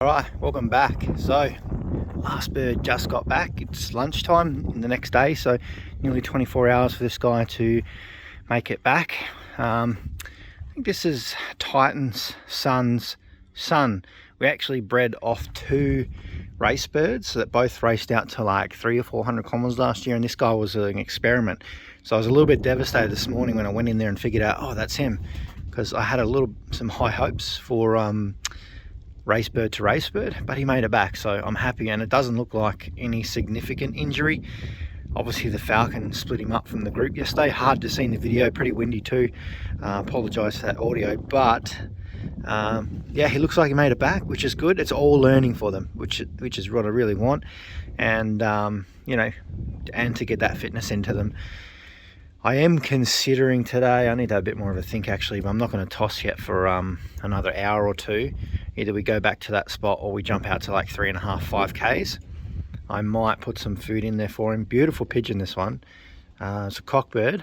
Alright, welcome back. So, last bird just got back. It's lunchtime in the next day, so nearly 24 hours for this guy to make it back. I think this is Titan's son's son. We actually bred off two race birds that both raced out to like 300 or 400 kilometers last year, and this guy was an experiment. So I was a little bit devastated this morning when I went in there and figured out, oh, that's him, because I had some high hopes for race bird to race bird, but he made it back, so I'm happy. And it doesn't look like any significant injury. Obviously the falcon split him up from the group yesterday. Hard to see in the video, pretty windy too. Apologize for that audio, but yeah, he looks like he made it back, which is good. It's all learning for them, which is what I really want. And you know, and to get that fitness into them. I am considering today, I need to have a bit more of a think actually, but I'm not going to toss yet for another hour or two. Either we go back to that spot or we jump out to like 3.5, 5Ks. I might put some food in there for him. Beautiful pigeon, this one. It's a cockbird.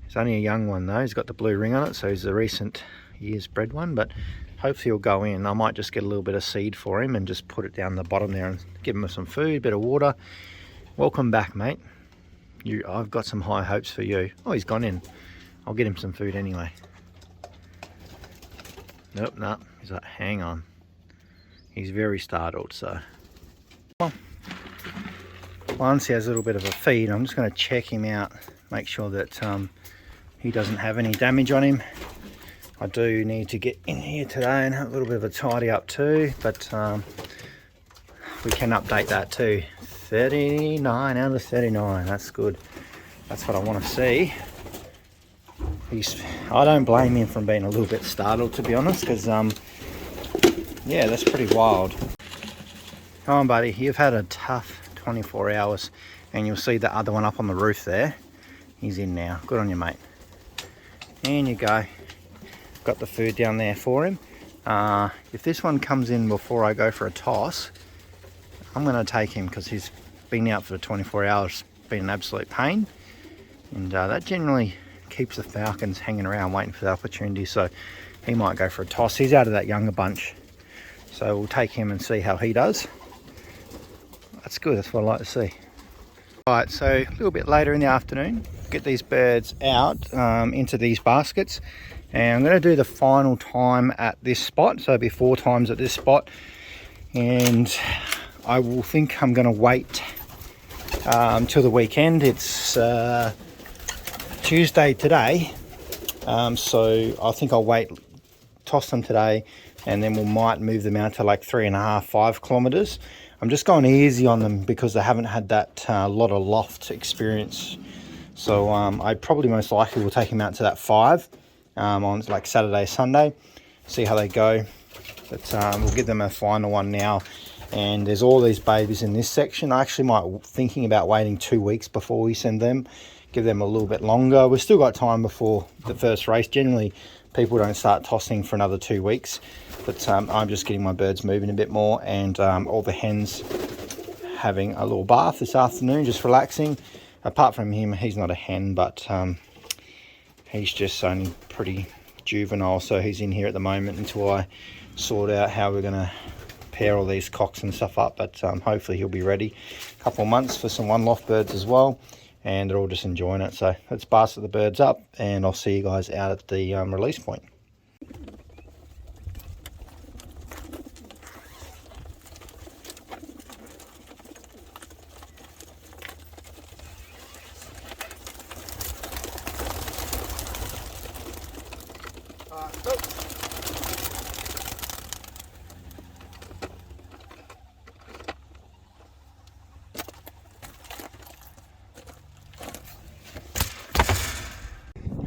It's only a young one though. He's got the blue ring on it, so he's a recent year's bred one, but hopefully he'll go in. I might just get a little bit of seed for him and just put it down the bottom there and give him some food, bit of water. Welcome back, mate. I've got some high hopes for you. Oh, he's gone in. I'll get him some food anyway. Nope. He's like, hang on. He's very startled, so. Well, once he has a little bit of a feed, I'm just going to check him out, make sure that he doesn't have any damage on him. I do need to get in here today and have a little bit of a tidy up too, but we can update that too. 39 out of 39, that's good. That's what I want to see. I don't blame him for being a little bit startled, to be honest, because yeah, that's pretty wild. Come on, buddy, you've had a tough 24 hours, and you'll see the other one up on the roof there. He's in now. Good on you, mate. In you go. Got the food down there for him. If this one comes in before I go for a toss, I'm going to take him, because he's been out for 24 hours, been an absolute pain, and that generally keeps the falcons hanging around waiting for the opportunity, so he might go for a toss. He's out of that younger bunch, so we'll take him and see how he does. That's good, that's what I like to see. Alright, so a little bit later in the afternoon, get these birds out into these baskets, and I'm going to do the final time at this spot, so it'll be 4 times at this spot, and I will think I'm going to wait till the weekend. It's Tuesday today, so I think I'll wait, toss them today, and then we might move them out to like 3.5, 5 kilometers. I'm just going easy on them because they haven't had that lot of loft experience. So I probably most likely will take them out to that 5 on like Saturday, Sunday, see how they go. But we'll give them a final one now. And there's all these babies in this section. I actually might thinking about waiting 2 weeks before we send them, give them a little bit longer. We've still got time before the first race. Generally, people don't start tossing for another 2 weeks, but I'm just getting my birds moving a bit more, and all the hens having a little bath this afternoon, just relaxing. Apart from him, he's not a hen, but he's just only pretty juvenile, so he's in here at the moment until I sort out how we're going to pair all these cocks and stuff up, but hopefully he'll be ready. A couple of months for some one loft birds as well, and they're all just enjoying it. So let's basket the birds up, and I'll see you guys out at the release point.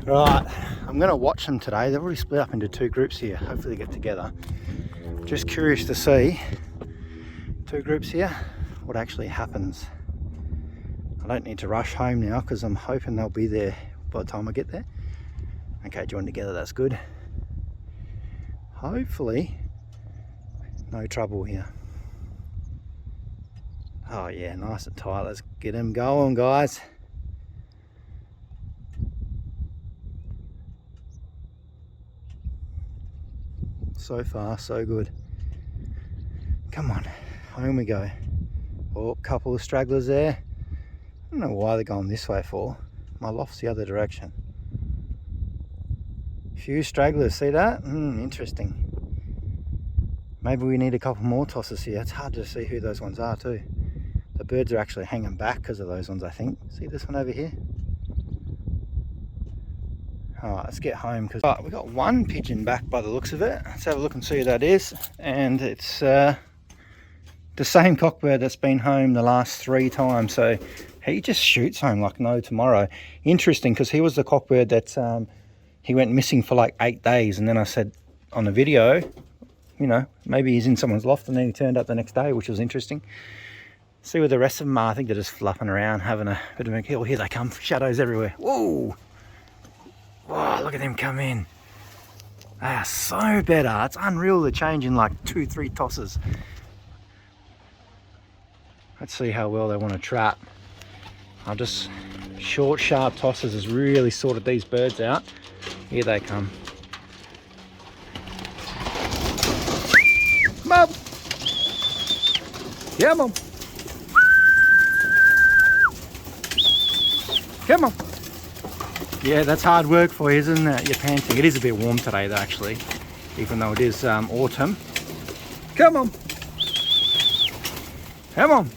Right, I'm going to watch them today. They've already split up into 2 groups here. Hopefully they get together. Just curious to see 2 groups here, what actually happens. I don't need to rush home now because I'm hoping they'll be there by the time I get there. Okay, joined together, that's good. Hopefully no trouble here. Oh yeah, nice and tight. Let's get them going, guys. So far, so good. Come on, home we go. Oh, couple of stragglers there. I don't know why they're going this way for. My loft's the other direction. Few stragglers, see that? Interesting. Maybe we need a couple more tosses here. It's hard to see who those ones are too. The birds are actually hanging back because of those ones, I think. See this one over here? Alright, let's get home because we've got one pigeon back by the looks of it. Let's have a look and see who that is. And it's the same cockbird that's been home the last 3 times. So he just shoots home like no tomorrow. Interesting, because he was the cockbird that he went missing for like 8 days. And then I said on the video, you know, maybe he's in someone's loft, and then he turned up the next day, which was interesting. See where the rest of them are. I think they're just fluffing around, having a bit of a kill. Here they come, shadows everywhere. Whoa! Whoa, look at them come in. They are so better. It's unreal the change in like 2-3 tosses. Let's see how well they want to trap. I'll just, short, sharp tosses has really sorted these birds out. Here they come. Come on. Come on. Come on. Yeah, that's hard work for you, isn't it? You're panting. It is a bit warm today though, actually, even though it is autumn. Come on. Come on.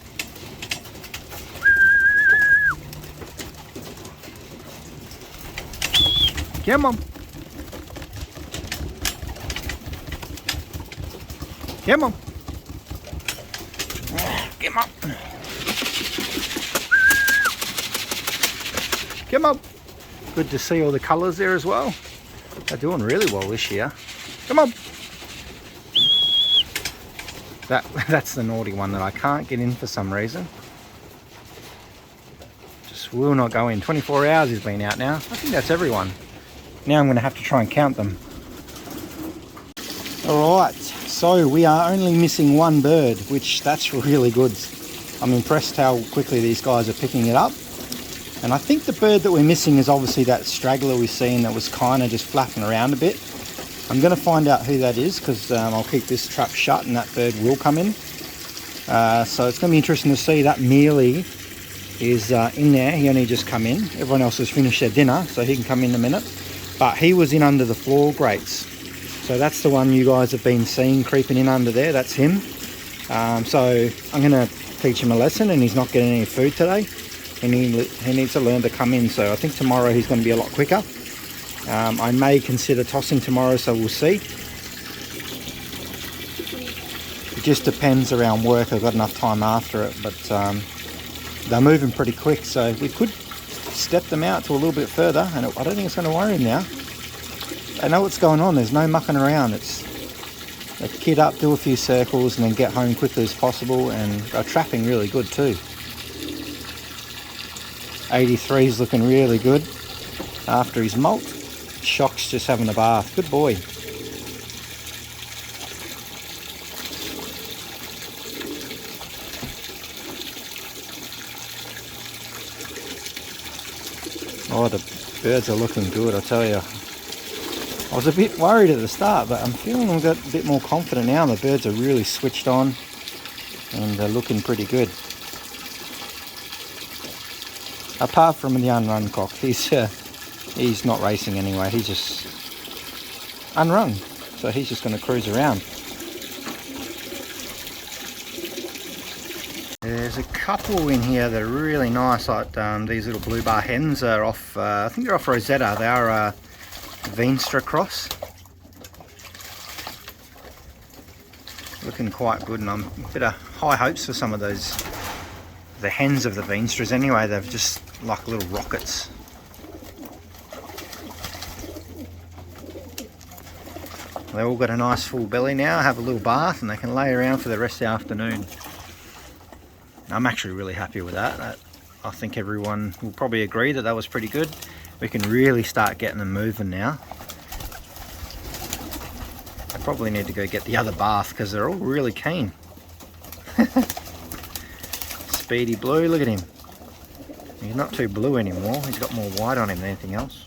Come on. Come on. Come on. Come on. Good to see all the colours there as well. They're doing really well this year. Come on. That's the naughty one that I can't get in for some reason. Just will not go in. 24 hours he's been out now. I think that's everyone. Now I'm going to have to try and count them. Alright, so we are only missing one bird, which that's really good. I'm impressed how quickly these guys are picking it up. And I think the bird that we're missing is obviously that straggler we've seen that was kind of just flapping around a bit. I'm going to find out who that is, because I'll keep this trap shut and that bird will come in. So it's going to be interesting to see. That mealy is in there. He only just come in. Everyone else has finished their dinner, so he can come in a minute. But he was in under the floor grates. So that's the one you guys have been seeing creeping in under there. That's him. So I'm going to teach him a lesson, and he's not getting any food today. He needs to learn to come in. So I think tomorrow he's going to be a lot quicker. I may consider tossing tomorrow, so we'll see. It just depends around work. I've got enough time after it, but they're moving pretty quick, so we could step them out to a little bit further, and I don't think it's going to worry him now. I know what's going on. There's no mucking around. It's they kid up, do a few circles, and then get home quickly as possible, and they're trapping really good too. 83 is looking really good after his molt. Shock's just having a bath. Good boy. Oh, the birds are looking good, I tell you. I was a bit worried at the start, but I'm feeling I've got a bit more confident now. The birds are really switched on and they're looking pretty good. Apart from the unrun cock, he's not racing anyway. He's just unrun, so he's just going to cruise around. There's a couple in here that are really nice, like these little blue bar hens are off, I think they're off Rosetta. They are Veenstra cross. Looking quite good, and I'm a bit of high hopes for some of those, the hens of the Veenstras anyway. They're just like little rockets. They all got a nice full belly now, have a little bath, and they can lay around for the rest of the afternoon. I'm actually really happy with that. I think everyone will probably agree that that was pretty good. We can really start getting them moving now. I probably need to go get the other bath because they're all really keen. Speedy Blue, look at him. He's not too blue anymore. He's got more white on him than anything else.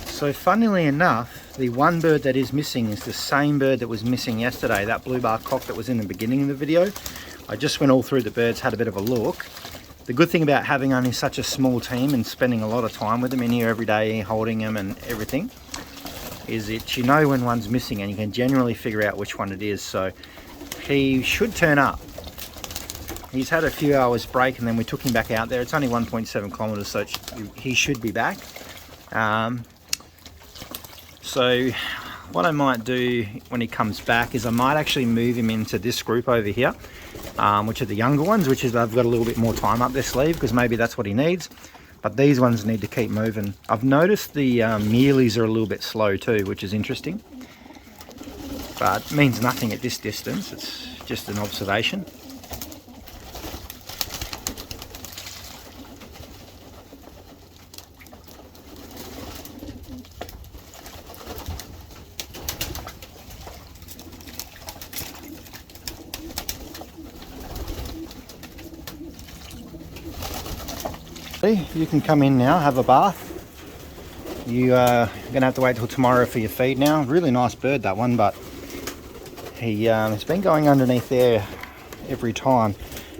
So funnily enough, the one bird that is missing is the same bird that was missing yesterday, that blue bar cock that was in the beginning of the video. I just went all through the birds, had a bit of a look. The good thing about having only such a small team and spending a lot of time with them in here every day, holding them and everything, is that you know when one's missing and you can generally figure out which one it is. So he should turn up. He's had a few hours break and then we took him back out there. It's only 1.7 kilometers, so he should be back. So what I might do when he comes back is I might actually move him into this group over here, which are the younger ones, which is I've got a little bit more time up their sleeve because maybe that's what he needs. But these ones need to keep moving. I've noticed the mealies are a little bit slow too, which is interesting. But it means nothing at this distance. It's just an observation. You can come in now, have a bath. You are going to have to wait till tomorrow for your feed now. Really nice bird, that one, but he has been going underneath there every time,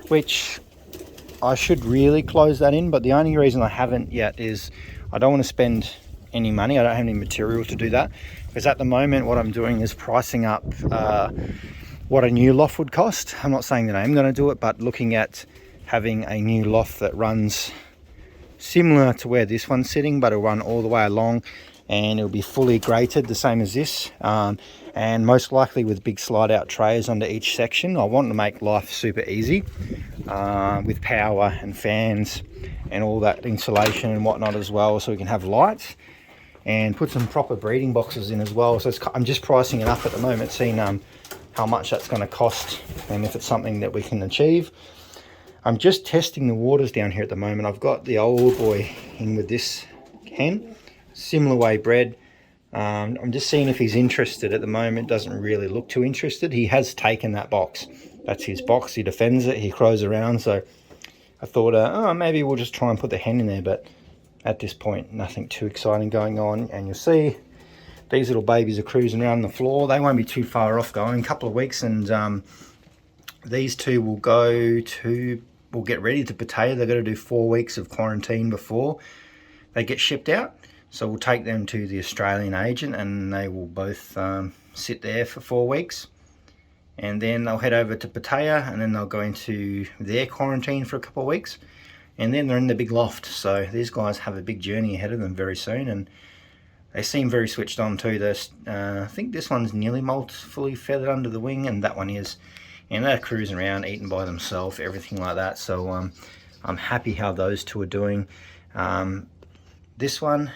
which I should really close that in, but the only reason I haven't yet is I don't want to spend any money. I don't have any material to do that, because at the moment what I'm doing is pricing up what a new loft would cost. I'm not saying that I am going to do it, but looking at having a new loft that runs similar to where this one's sitting, but it'll run all the way along and it'll be fully grated the same as this, and most likely with big slide out trays under each section. I want to make life super easy with power and fans and all that insulation and whatnot as well, so we can have lights and put some proper breeding boxes in as well. So I'm just pricing it up at the moment, seeing how much that's going to cost and if it's something that we can achieve. I'm just testing the waters down here at the moment. I've got the old boy in with this hen, similar way bred. I'm just seeing if he's interested at the moment. Doesn't really look too interested. He has taken that box. That's his box. He defends it. He crows around. So I thought, oh, maybe we'll just try and put the hen in there. But at this point, nothing too exciting going on. And you'll see these little babies are cruising around the floor. They won't be too far off going. A couple of weeks, and these two will we'll get ready to Pattaya. They've got to do 4 weeks of quarantine before they get shipped out. So we'll take them to the Australian agent and they will both sit there for 4 weeks. And then they'll head over to Pattaya and then they'll go into their quarantine for a couple of weeks. And then they're in the big loft. So these guys have a big journey ahead of them very soon. And they seem very switched on too. I think this one's nearly fully feathered under the wing, and that one is. And they're cruising around, eating by themselves, everything like that. So I'm happy how those two are doing. This one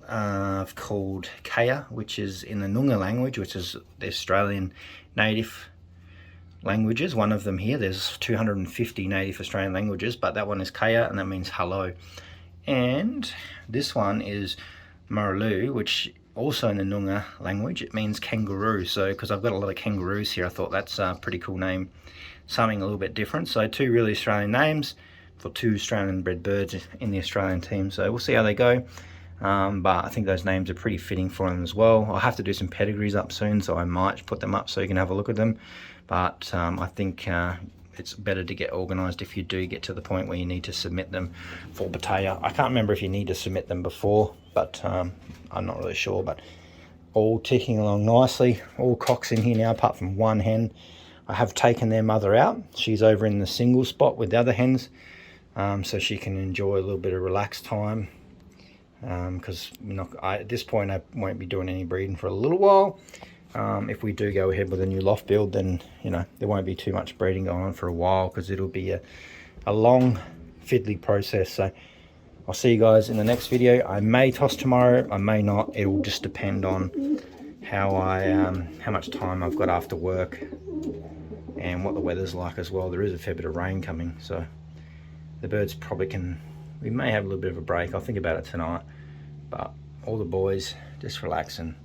I've called Kaya, which is in the Noongar language, which is the Australian native languages. One of them here, there's 250 native Australian languages, but that one is Kaya, and that means hello. And this one is Marulu, which also in the Noongar language, it means kangaroo. So because I've got a lot of kangaroos here, I thought that's a pretty cool name, something a little bit different. So two really Australian names for two Australian bred birds in the Australian team. So we'll see how they go, but I think those names are pretty fitting for them as well. I'll have to do some pedigrees up soon, so I might put them up so you can have a look at them. But I think it's better to get organised if you do get to the point where you need to submit them for Pattaya. I can't remember if you need to submit them before, but I'm not really sure. But all ticking along nicely. All cocks in here now apart from one hen. I have taken their mother out. She's over in the single spot with the other hens, so she can enjoy a little bit of relaxed time, because at this point I won't be doing any breeding for a little while. If we do go ahead with a new loft build, then there won't be too much breeding going on for a while, because it'll be a long fiddly process. So I'll see you guys in the next video. I may toss tomorrow, I may not. It will just depend on how much time I've got after work and what the weather's like as well. There is a fair bit of rain coming, so the birds we may have a little bit of a break. I'll think about it tonight. But all the boys just relaxing.